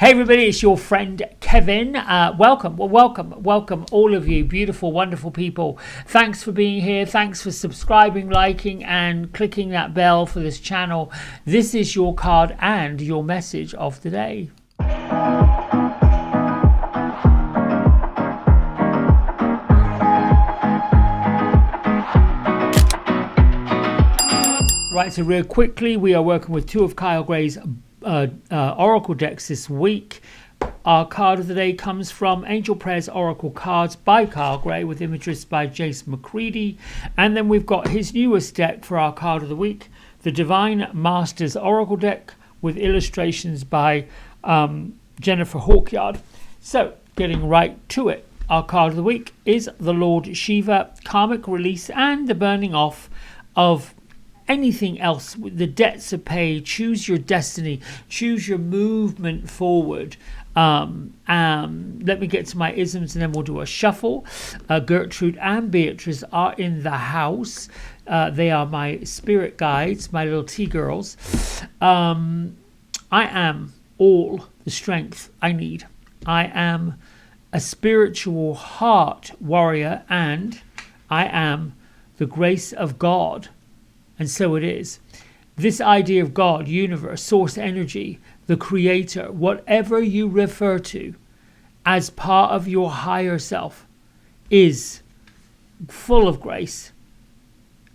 Hey everybody, it's your friend Kevin. Welcome all of you beautiful, wonderful people. Thanks for being here. Thanks for subscribing, liking and clicking that bell for this channel. This is your card and your message of the day. Right, so real quickly, we are working with two of Kyle Gray's Oracle decks this week. Our card of the day comes from Angel Prayers Oracle Cards by Kyle Gray with images by Jason McCready. And then we've got his newest deck for our card of the week, the Divine Masters Oracle deck with illustrations by Jennifer Hawkyard. So getting right to it, our card of the week is the Lord Shiva, karmic release and the burning off of anything else. The debts are paid. Choose your destiny. Choose your movement forward. Let me get to my isms and then we'll do a shuffle. Gertrude and Beatrice are in the house. They are my spirit guides, my little tea girls. I am all the strength I need. I am a spiritual heart warrior and I am the grace of God. And so it is. This idea of God, universe, source energy, the creator, whatever you refer to as part of your higher self is full of grace.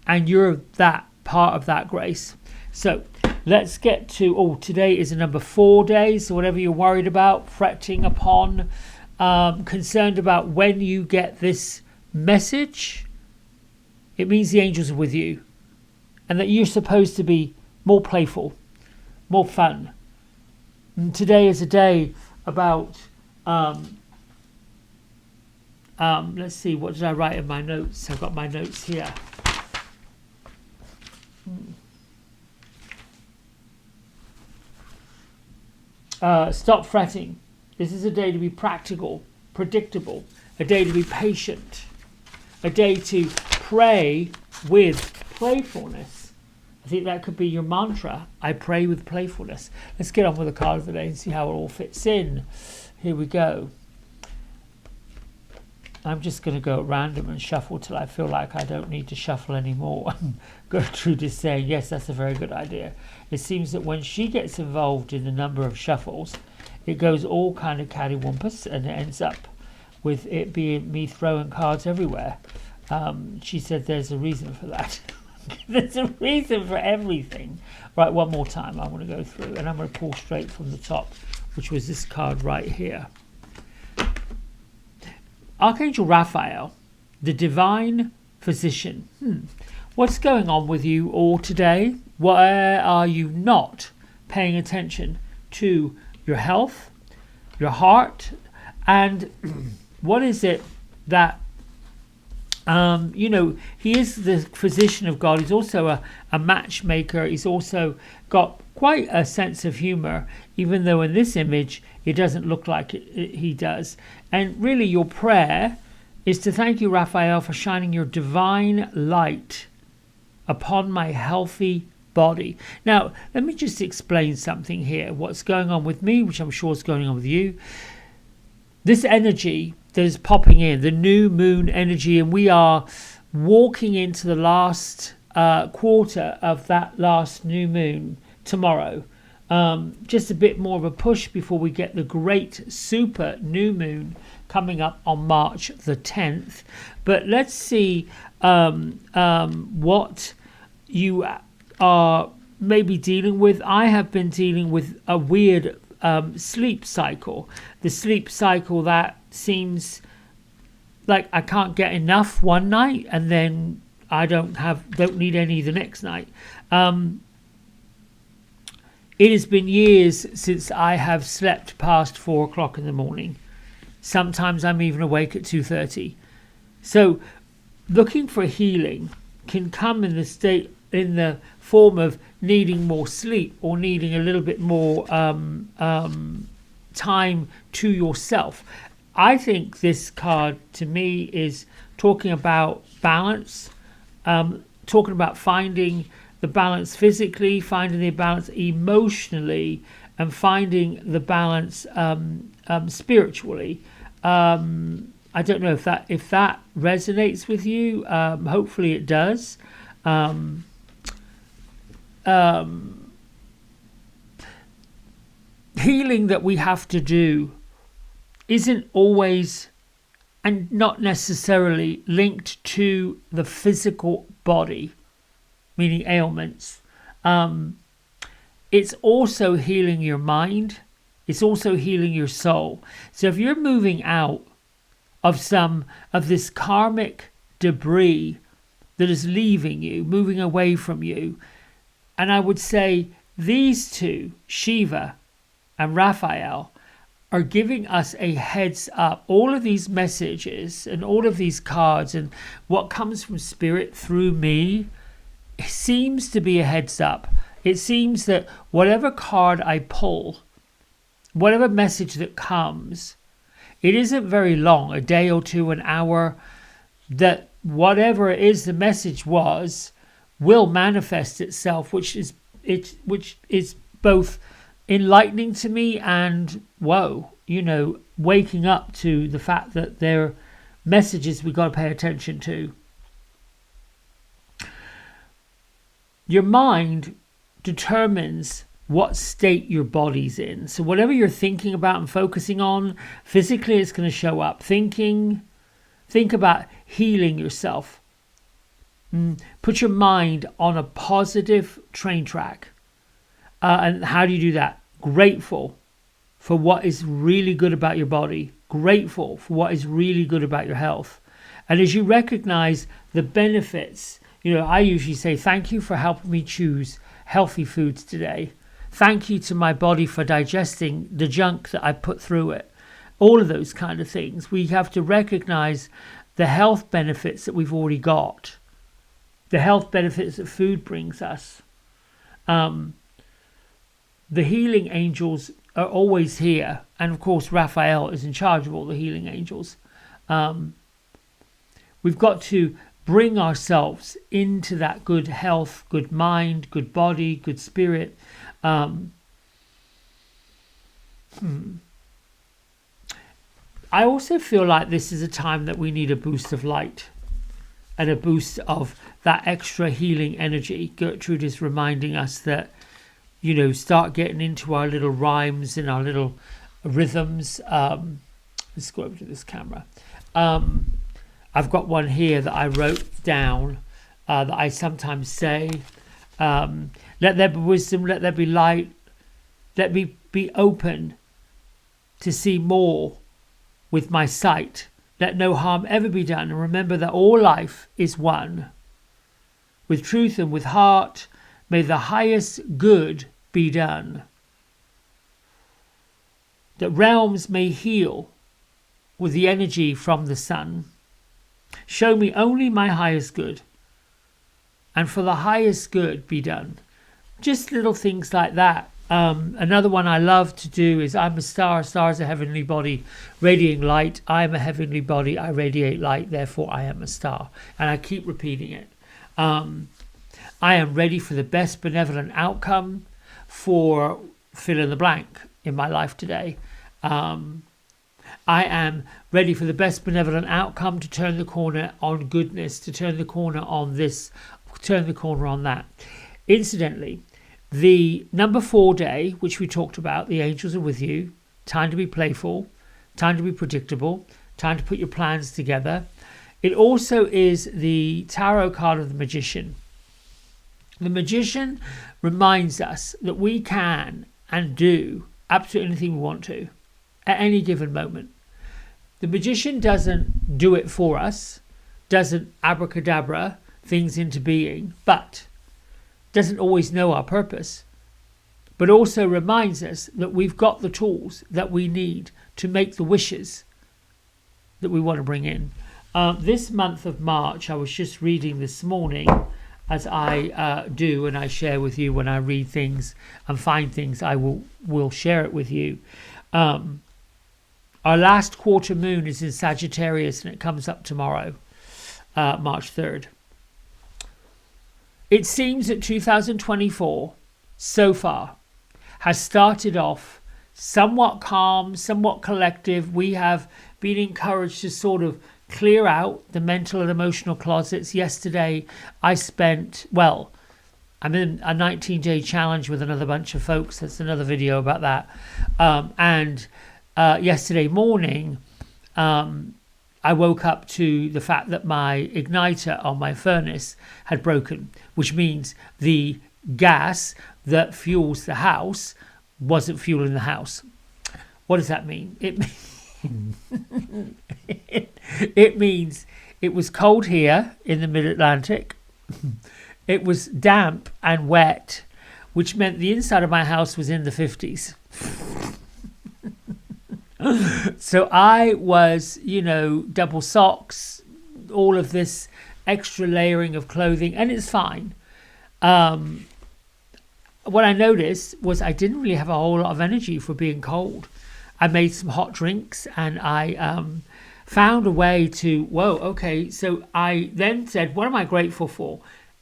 And you're that part of that grace. So let's get to, today is a number 4 day. So whatever you're worried about, fretting upon, concerned about when you get this message, it means the angels are with you. And that you're supposed to be more playful, more fun. And today is a day about, let's see, what did I write in my notes? I've got my notes here. Stop fretting. This is a day to be practical, predictable, a day to be patient, a day to pray with playfulness. I think that could be your mantra. I pray with playfulness. Let's get on with the card of the day and see how it all fits in. Here we go. I'm just going to go at random and shuffle till I feel like I don't need to shuffle anymore. Gertrude is saying, yes, that's a very good idea. It seems that when she gets involved in the number of shuffles, it goes all kind of cattywampus and it ends up with it being me throwing cards everywhere. She said there's a reason for that. There's a reason for everything. Right, one more time I want to go through and I'm going to pull straight from the top, which was this card right here. Archangel Raphael, the divine physician. What's going on with you all today? Where are you not paying attention to your health, your heart, and what is it that he is the physician of God. He's also a matchmaker. He's also got quite a sense of humor, even though in this image it doesn't look like he does. And really your prayer is to thank you, Raphael, for shining your divine light upon my healthy body. Now, let me just explain something here. What's going on with me, which I'm sure is going on with you. This energy that is popping in, the new moon energy, and we are walking into the last quarter of that last new moon tomorrow. Just a bit more of a push before we get the great super new moon coming up on March the 10th. But let's see what you are maybe dealing with. I have been dealing with a weird sleep cycle. The sleep cycle that seems like I can't get enough one night and then I don't need any the next night. It has been years since I have slept past 4 o'clock in the morning. Sometimes I'm even awake at 2:30. So looking for healing can come in the form of needing more sleep or needing a little bit more time to yourself. I think this card to me is talking about balance, talking about finding the balance physically, finding the balance emotionally, and finding the balance spiritually. I don't know if that resonates with you. Hopefully it does. Healing that we have to do isn't always and not necessarily linked to the physical body, meaning ailments. It's also healing your mind. It's also healing your soul. So if you're moving out of some of this karmic debris that is leaving you, moving away from you, and I would say these two, Shiva and Raphael, are giving us a heads up. All of these messages and all of these cards and what comes from Spirit through me seems to be a heads up. It seems that whatever card I pull, whatever message that comes, it isn't very long, a day or two, an hour, that whatever it is the message was will manifest itself, which is both enlightening to me and whoa, waking up to the fact that there are messages we got to pay attention to. Your mind determines what state your body's in. So whatever you're thinking about and focusing on, physically it's going to show up. Think about healing yourself. Put your mind on a positive train track. And how do you do that? Grateful for what is really good about your body. Grateful for what is really good about your health. And as you recognize the benefits, I usually say, thank you for helping me choose healthy foods today. Thank you to my body for digesting the junk that I put through it. All of those kind of things. We have to recognize the health benefits that we've already got. The health benefits that food brings us. The healing angels are always here. And of course, Raphael is in charge of all the healing angels. We've got to bring ourselves into that good health, good mind, good body, good spirit. I also feel like this is a time that we need a boost of light and a boost of that extra healing energy. Gertrude is reminding us that, start getting into our little rhymes and our little rhythms. Let's go over to this camera. I've got one here that I wrote down that I sometimes say. Let there be wisdom, let there be light, let me be open to see more with my sight. Let no harm ever be done. And remember that all life is one. With truth and with heart, may the highest good be done. That realms may heal with the energy from the sun. Show me only my highest good, and for the highest good be done. Just little things like that. Another one I love to do is I'm a star. A star is a heavenly body radiating light. I am a heavenly body. I radiate light. Therefore, I am a star. And I keep repeating it. I am ready for the best benevolent outcome for fill in the blank in my life today. I am ready for the best benevolent outcome to turn the corner on goodness, to turn the corner on this, turn the corner on that. Incidentally, the number 4 day, which we talked about, the angels are with you, time to be playful, time to be predictable, time to put your plans together. It also is the tarot card of the magician. The magician reminds us that we can and do absolutely anything we want to at any given moment. The magician doesn't do it for us, doesn't abracadabra things into being, but doesn't always know our purpose, but also reminds us that we've got the tools that we need to make the wishes that we want to bring in. This month of March, I was just reading this morning, as I do and I share with you when I read things and find things, I will share it with you. Our last quarter moon is in Sagittarius and it comes up tomorrow, March 3rd. It seems that 2024 so far has started off somewhat calm, somewhat collective. We have been encouraged to sort of clear out the mental and emotional closets. Yesterday, I spent, well, I'm in a 19-day challenge with another bunch of folks. That's another video about that. And yesterday morning, I woke up to the fact that my igniter on my furnace had broken, which means the gas that fuels the house wasn't fueling the house. What does that mean? It means it was cold here in the mid-Atlantic. It was damp and wet, which meant the inside of my house was in the 50s. So I was, double socks, all of this extra layering of clothing, and it's fine. What I noticed was I didn't really have a whole lot of energy for being cold. I made some hot drinks, and I found a way to, so I then said, what am I grateful for?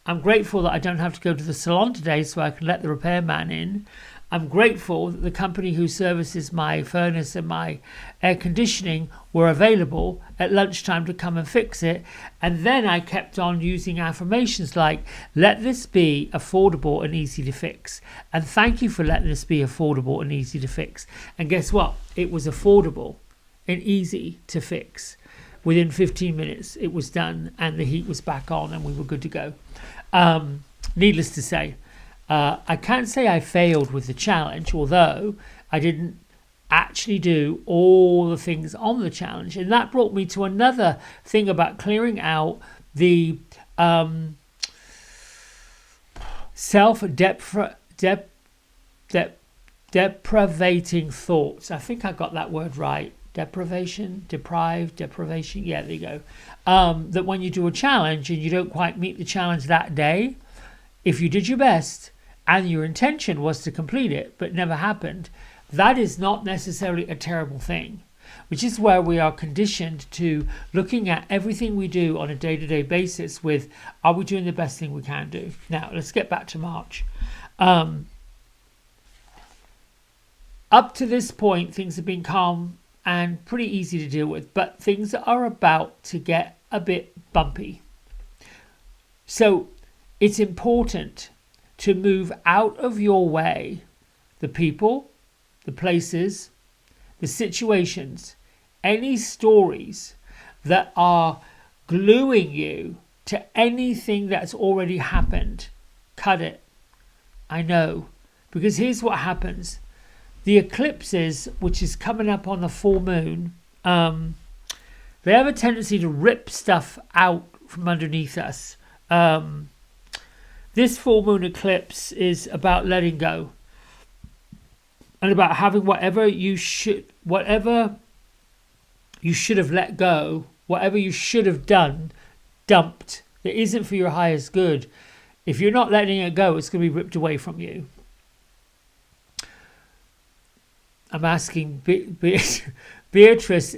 I'm grateful that I don't have to go to the salon today so I can let the repairman in. I'm grateful that the company who services my furnace and my air conditioning were available at lunchtime to come and fix it. And then I kept on using affirmations like, let this be affordable and easy to fix. And thank you for letting this be affordable and easy to fix. And guess what? It was affordable and easy to fix. Within 15 minutes, it was done and the heat was back on and we were good to go. Needless to say, I can't say I failed with the challenge, although I didn't actually do all the things on the challenge. And that brought me to another thing about clearing out the self-deprivating thoughts. I think I got that word right. Deprivation. Yeah, there you go. That when you do a challenge and you don't quite meet the challenge that day, if you did your best and your intention was to complete it but never happened, that is not necessarily a terrible thing, which is where we are conditioned to looking at everything we do on a day-to-day basis with, are we doing the best thing we can do? Now, let's get back to March. Up to this point, things have been calm and pretty easy to deal with, but things are about to get a bit bumpy. So it's important to move out of your way the people, the places, the situations, any stories that are gluing you to anything that's already happened. Cut it. I know. Because here's what happens. The eclipses, which is coming up on the full moon, they have a tendency to rip stuff out from underneath us. This full moon eclipse is about letting go and about having whatever you should have let go, whatever you should have done, dumped. That isn't for your highest good. If you're not letting it go, it's going to be ripped away from you. I'm asking Beatrice. Beatrice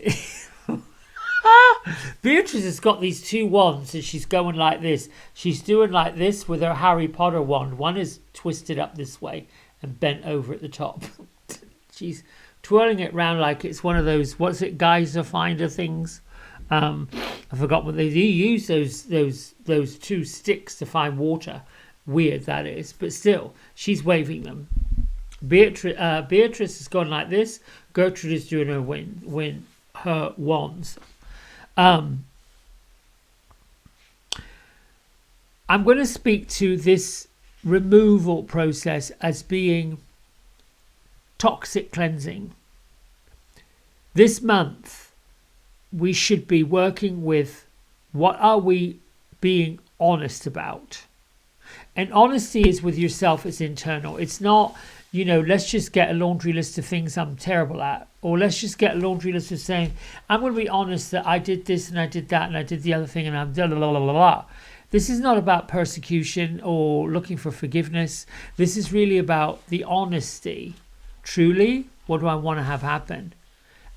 has got these two wands and she's going like this. She's doing like this with her Harry Potter wand. One is twisted up this way and bent over at the top. She's twirling it round like it's one of those, what's it, geyser finder things. I forgot what they do. Use those two sticks to find water. Weird that is, but still, she's waving them. Beatrice has gone like this. Gertrude is doing her wands. I'm going to speak to this removal process as being toxic cleansing. This month, we should be working with what are we being honest about. And honesty is with yourself, it's internal. It's not, let's just get a laundry list of things I'm terrible at. Or let's just get a laundry list of saying, I'm going to be honest that I did this and I did that and I did the other thing and I'm blah, blah, blah, blah, blah. This is not about persecution or looking for forgiveness. This is really about the honesty. Truly, what do I want to have happen?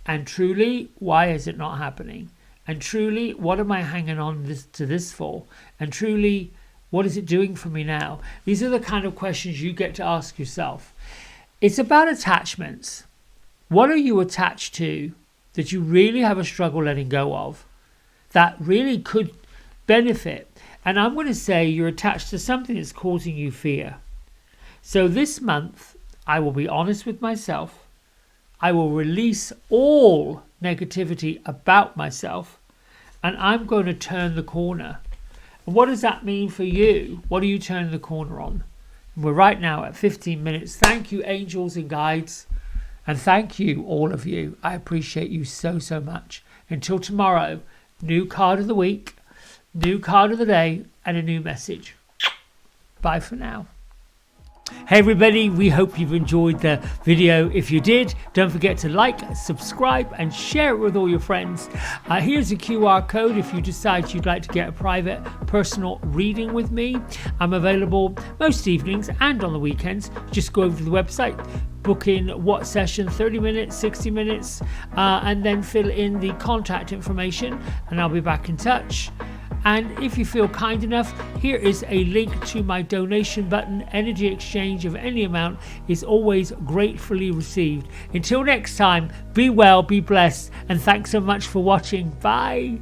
And truly, why is it not happening? And truly, what am I hanging on to this for? And truly, what is it doing for me now? These are the kind of questions you get to ask yourself. It's about attachments. What are you attached to that you really have a struggle letting go of, that really could benefit? And I'm going to say you're attached to something that's causing you fear. So this month, I will be honest with myself. I will release all negativity about myself, and I'm going to turn the corner. And what does that mean for you? What are you turning the corner on? And we're right now at 15 minutes. Thank you, angels and guides. And thank you, all of you. I appreciate you so, so much. Until tomorrow, new card of the week, new card of the day, and a new message. Bye for now. Hey everybody, we hope you've enjoyed the video. If you did, don't forget to like, subscribe and share it with all your friends. Here's a QR code if you decide you'd like to get a private personal reading with me. I'm available most evenings and on the weekends. Just go over to the website, book in what session, 30 minutes, 60 minutes, and then fill in the contact information and I'll be back in touch. And if you feel kind enough, here is a link to my donation button. Energy exchange of any amount is always gratefully received. Until next time, be well, be blessed, and thanks so much for watching. Bye.